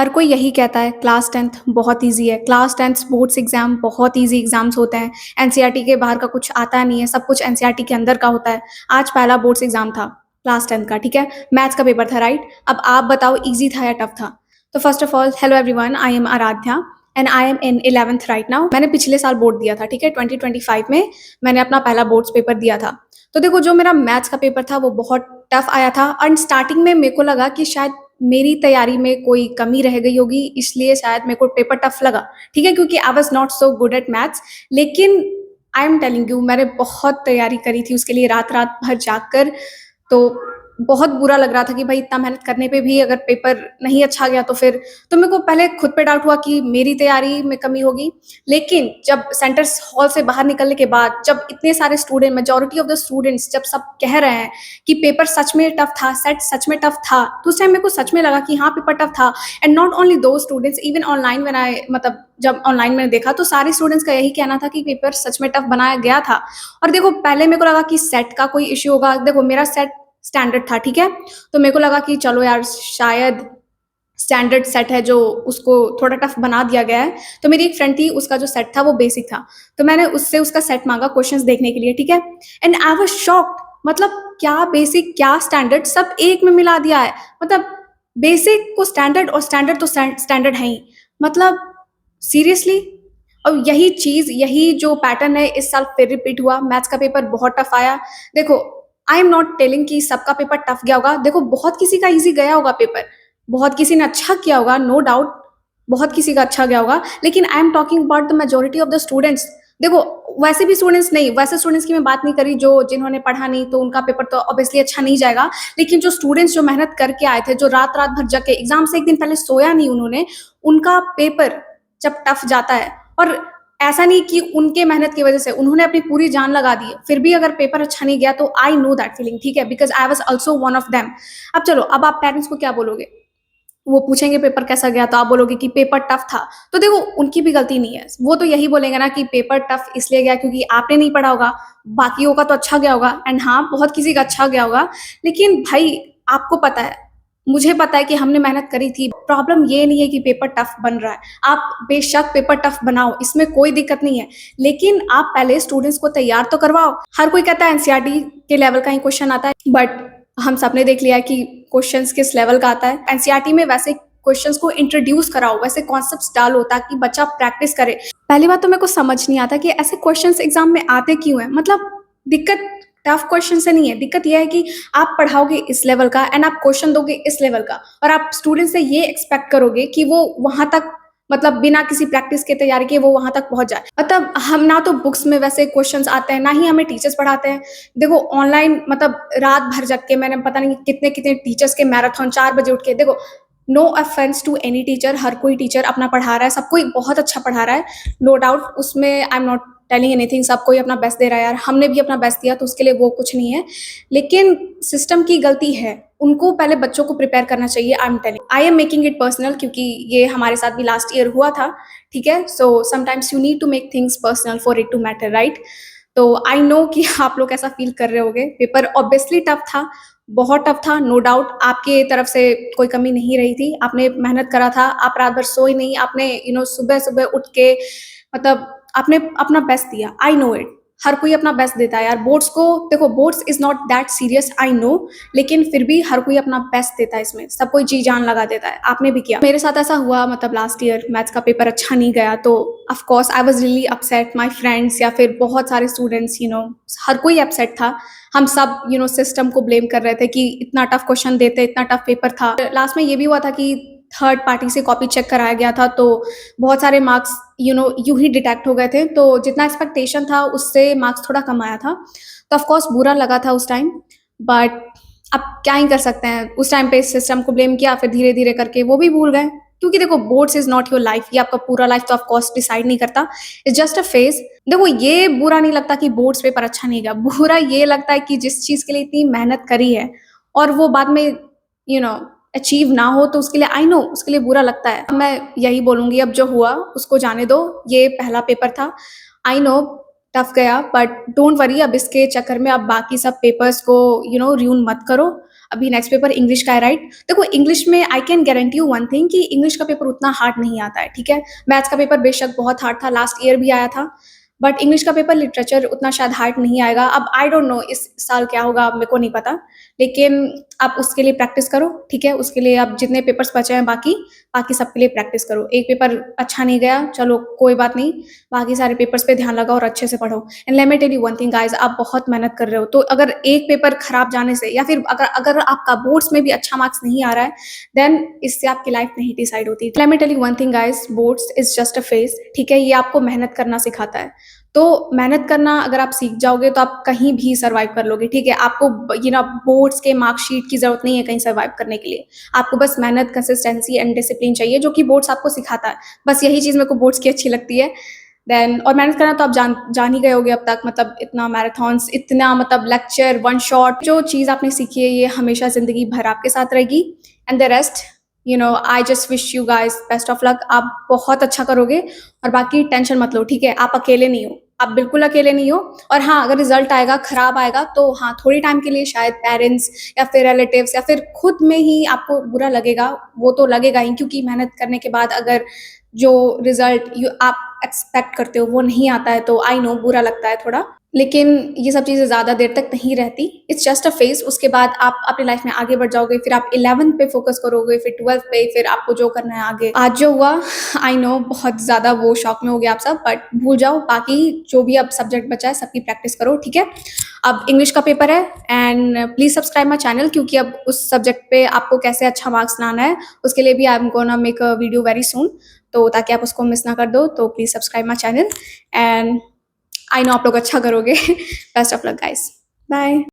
हर कोई यही कहता है क्लास 10th बहुत ईज़ी है, क्लास 10th बोर्ड्स एग्ज़ाम बहुत ईज़ी एग्ज़ाम्स होते हैं, एनसीईआरटी के बाहर का कुछ आता नहीं है, सब कुछ एनसीईआरटी के अंदर का होता है। आज पहला बोर्ड्स एग्ज़ाम था क्लास 10th का, ठीक है? मैथ्स का पेपर था, राइट? अब आप बताओ ईज़ी था या टफ था? तो first of all hello everyone, I am Aaradhya and I am in 11th right now. मैंने पिछले साल बोर्ड दिया था, ठीक है? 2025 में मैंने अपना पहला बोर्ड्स पेपर दिया था। तो देखो जो मेरा मैथ्स का पेपर था वो बहुत टफ आया था एंड स्टार्टिंग में मेरे को लगा कि शायद मेरी तैयारी में कोई कमी रह गई होगी, इसलिए शायद मेरे को पेपर टफ लगा, ठीक है? क्योंकि I was not so good at maths. लेकिन आई एम टेलिंग यू मैंने बहुत तैयारी करी थी उसके लिए रात-रात भर जाग कर। तो बहुत बुरा लग रहा था कि भाई इतना मेहनत करने पे भी अगर पेपर नहीं अच्छा गया तो फिर तो मेरे को पहले खुद पे डाउट हुआ कि मेरी तैयारी में कमी होगी। लेकिन जब सेंटर्स हॉल से बाहर निकलने के बाद जब इतने सारे student majority of the students जब सब कह रहे हैं कि पेपर सच में टफ था, सेट सच में टफ था, तो उस टाइम मेरे को सच में लगा कि हाँ पेपर टफ था। एंड नॉट ओनली दो students, even online when I मतलब जब ऑनलाइन मैंने देखा तो सारे स्टूडेंट्स का यही कहना था कि पेपर सच में टफ बनाया गया था। और देखो पहले मेरे को लगा कि सेट का कोई इश्यू होगा, देखो मेरा सेट स्टैंडर्ड था, ठीक है? तो मेरे को लगा कि चलो यार शायद स्टैंडर्ड सेट है जो उसको थोड़ा टफ बना दिया गया है। तो मेरी एक फ्रेंड थी, उसका जो सेट था वो बेसिक था। तो मैंने उससे उसका सेट माँगा क्वेश्चंस देखने के लिए, ठीक है? एंड आई वाज़ शॉक्ड, मतलब क्या बेसिक क्या स्टैंडर्ड सब एक में मिला दिया है। मतलब बेसिक को स्टैंडर्ड और स्टैंडर्ड तो स्टैंडर्ड है ही। मतलब सीरियसली? और यही चीज़, यही जो पैटर्न है इस साल फिर रिपीट हुआ। मैथ्स का पेपर बहुत टफ आया। देखो आई एम नॉट टेलिंग कि सबका पेपर टफ गया होगा। देखो बहुत किसी का ईज़ी गया होगा पेपर, बहुत किसी ने अच्छा किया होगा, नो डाउट, बहुत किसी का अच्छा गया होगा। लेकिन I am talking about the majority of the students. देखो वैसे भी स्टूडेंट्स नहीं, वैसे स्टूडेंट्स की मैं बात नहीं कर रही जो जिन्होंने पढ़ा नहीं तो उनका पेपर तो ऑब्वियसली अच्छा नहीं जाएगा। लेकिन जो स्टूडेंट्स जो मेहनत करके आए थे, जो रात-रात भर जग के एग्ज़ाम से 1 दिन पहले सोया नहीं उन्होंने, उनका पेपर जब टफ जाता है और ऐसा नहीं कि उनके मेहनत की वजह से उन्होंने अपनी पूरी जान लगा दी, फिर भी अगर पेपर अच्छा नहीं गया तो आई नो दैट फीलिंग, ठीक है? Because I was also one of them. अब चलो, अब आप पेरेंट्स को क्या बोलोगे? वो पूछेंगे पेपर कैसा गया तो आप बोलोगे कि पेपर टफ था। तो देखो उनकी भी गलती नहीं है। वो तो यही बोलेंगे ना कि पेपर टफ इसलिए गया क्योंकि आपने नहीं पढ़ा होगा, बाकियों का तो अच्छा गया होगा एंड हाँ, बहुत किसी का अच्छा गया होगा। लेकिन भाई आपको पता है, मुझे पता है कि हमने मेहनत करी थी। प्रॉब्लम ये नहीं है कि पेपर टफ बन रहा है। आप बेशक पेपर टफ बनाओ, इसमें कोई दिक्कत नहीं है। लेकिन आप पहले स्टूडेंट्स को तैयार तो करवाओ। हर कोई कहता है एनसीईआरटी के लेवल का ही क्वेश्चन आता है, बट हम सबने देख लिया है कि क्वेश्चंस किस लेवल का आता है। एनसीईआरटी में वैसे क्वेश्चंस को इंट्रोड्यूस कराओ, वैसे कॉन्सेप्ट्स डालो ताकि बच्चा प्रैक्टिस करे। पहली बात तो मेरे को समझ नहीं आता कि ऐसे क्वेश्चंस एग्जाम में आते क्यों हैं? मतलब दिक्कत टफ क्वेश्चन से नहीं है, दिक्कत ये है कि आप पढ़ाओगे इस लेवल का एंड आप क्वेश्चन दोगे इस लेवल का और आप स्टूडेंट से ये एक्सपेक्ट करोगे कि वो वहां तक मतलब बिना किसी प्रैक्टिस के तैयारी के वो वहां तक पहुंच जाए। मतलब हम ना तो बुक्स में वैसे क्वेश्चंस आते हैं, ना ही हमें टीचर्स पढ़ाते हैं। देखो ऑनलाइन मतलब रात भर जग के मैंने पता नहीं कितने कितने टीचर्स के मैराथन 4 बजे उठ के, देखो no offence to any teacher, हर कोई टीचर अपना पढ़ा रहा है, सब कोई बहुत अच्छा पढ़ा रहा है, नो डाउट, उसमें I am not telling anything, सब कोई अपना बेस्ट दे रहा है यार, हमने भी अपना बेस्ट दिया तो उसके लिए वो कुछ नहीं है। लेकिन सिस्टम की गलती है, उनको पहले बच्चों को प्रिपेयर करना चाहिए। I am telling, I am making it personal क्योंकि ये हमारे साथ भी लास्ट ईयर हुआ था, ठीक है? So sometimes you need to make things personal for it to matter, right? तो आई नो कि आप लोग ऐसा फील कर रहे होगे। पेपर ऑब्वियसली टफ था, बहुत टफ था, नो डाउट। आपके तरफ से कोई कमी नहीं रही थी, आपने मेहनत करा था, आप रात भर सोए नहीं, आपने सुबह-सुबह उठ के मतलब आपने अपना बेस्ट दिया। आई नो इट, हर कोई अपना बेस्ट देता है यार। बोर्ड्स को देखो, boards is not that serious, I know, लेकिन फिर भी हर कोई अपना बेस्ट देता है इसमें, सब कोई जी-जान लगा देता है, आपने भी किया। मेरे साथ ऐसा हुआ, मतलब लास्ट ईयर मैथ्स का पेपर अच्छा नहीं गया तो of course I was really upset, my friends या फिर बहुत सारे स्टूडेंट्स, हर कोई अपसेट था। हम सब सिस्टम को ब्लेम कर रहे थे कि इतना टफ क्वेश्चन देते, इतना टफ पेपर था। लास्ट में ये भी हुआ था कि थर्ड पार्टी से कॉपी चेक कराया गया था तो बहुत सारे मार्क्स यूँ ही डिटेक्ट हो गए थे, तो जितना एक्सपेक्टेशन था उससे मार्क्स थोड़ा कम आया था। तो ऑफ कोर्स बुरा लगा था उस टाइम, बट अब क्या ही कर सकते हैं। उस टाइम पे सिस्टम को ब्लेम किया, फिर धीरे-धीरे करके वो भी भूल गए। क्योंकि देखो boards is not your life, ये आपका पूरा लाइफ तो ऑफ कोर्स डिसाइड नहीं करता। It's just a phase. देखो ये बुरा नहीं लगता कि बोर्ड्स पेपर अच्छा नहीं गया, बुरा ये लगता है कि जिस चीज़ के लिए इतनी मेहनत करी है और वो बाद में यू नो अचीव ना हो तो उसके लिए आई नो उसके लिए बुरा लगता है। मैं यही बोलूँगी, अब जो हुआ उसको जाने दो, ये पहला पेपर था। आई नो टफ गया, बट डोंट वरी, अब इसके चक्कर में अब बाकी सब पेपर्स को र्यून मत करो। अभी नेक्स्ट पेपर इंग्लिश का है, राइट? देखो, इंग्लिश में I can guarantee you one thing कि इंग्लिश का पेपर उतना हार्ड नहीं आता है, ठीक है? मैथ्स का पेपर बेशक बहुत हार्ड था, लास्ट ईयर भी आया था, बट इंग्लिश का पेपर, लिटरेचर उतना शायद हार्ड नहीं आएगा। अब आई डोंट नो इस साल क्या होगा, मेरे को नहीं पता, लेकिन आप उसके लिए प्रैक्टिस करो, ठीक है? उसके लिए आप जितने पेपर्स बचे हैं बाकी, बाकी सबके लिए प्रैक्टिस करो। एक पेपर अच्छा नहीं गया, चलो कोई बात नहीं, बाकी सारे पेपर्स पे ध्यान लगाओ और अच्छे से पढ़ो। And let me tell you one thing guys, आप बहुत मेहनत कर रहे हो, तो अगर एक पेपर खराब जाने से, या फिर अगर अगर आपका बोर्ड्स में भी अच्छा मार्क्स नहीं आ रहा है, देन इससे आपकी लाइफ नहीं डिसाइड होती। Let me tell you one thing guys, boards is just a phase, ठीक है? ये आपको मेहनत करना सिखाता है। तो मेहनत करना अगर आप सीख जाओगे तो आप कहीं भी सर्वाइव कर लोगे, ठीक है? आपको बोर्ड्स के मार्कशीट की जरूरत नहीं है कहीं सर्वाइव करने के लिए। आपको बस मेहनत, कंसिस्टेंसी एंड डिसिप्लिन चाहिए, जो कि बोर्ड्स आपको सिखाता है। बस यही चीज़ मेरे को बोर्ड्स की अच्छी लगती है। देन और मेहनत करना तो आप जान ही गए होगे अब तक, मतलब इतना मैराथन्स, इतना मतलब लेक्चर, वन शॉट, जो चीज़ आपने सीखी है ये हमेशा ज़िंदगी भर आपके साथ रहेगी। And the rest, I just wish you guys best of luck. आप बहुत अच्छा करोगे, और बाकी टेंशन मत लो, ठीक है? आप अकेले नहीं हो, आप बिल्कुल अकेले नहीं हो। और हाँ, अगर रिजल्ट आएगा, खराब आएगा, तो हाँ, थोड़ी टाइम के लिए शायद पेरेंट्स या फिर रिलेटिव्स या फिर खुद में ही आपको बुरा लगेगा, वो तो लगेगा ही, क्योंकि मेहनत करने के बाद अगर जो रिजल्ट आप एक्सपेक्ट करते हो वो नहीं आता है, तो आई नो बुरा लगता है थोड़ा, लेकिन ये सब चीज़ें ज़्यादा देर तक नहीं रहती। इट्स जस्ट अ फेज़, उसके बाद आप अपनी लाइफ में आगे बढ़ जाओगे, फिर आप 11th पे फ़ोकस करोगे, फिर 12th पे, फिर आपको जो करना है आगे। आज जो हुआ, आई नो बहुत ज़्यादा वो शॉक में हो गए आप सब, बट भूल जाओ, बाकी जो भी अब सब्जेक्ट बचा है सबकी प्रैक्टिस करो, ठीक है? अब इंग्लिश का पेपर है, and please subscribe my channel, क्योंकि अब उस सब्जेक्ट पे आपको कैसे अच्छा मार्क्स लाना है, उसके लिए भी I am gonna make a video very soon, तो ताकि आप उसको मिस ना कर दो, तो please subscribe my channel. And I know आप लोग अच्छा करोगे। Best of luck guys, bye.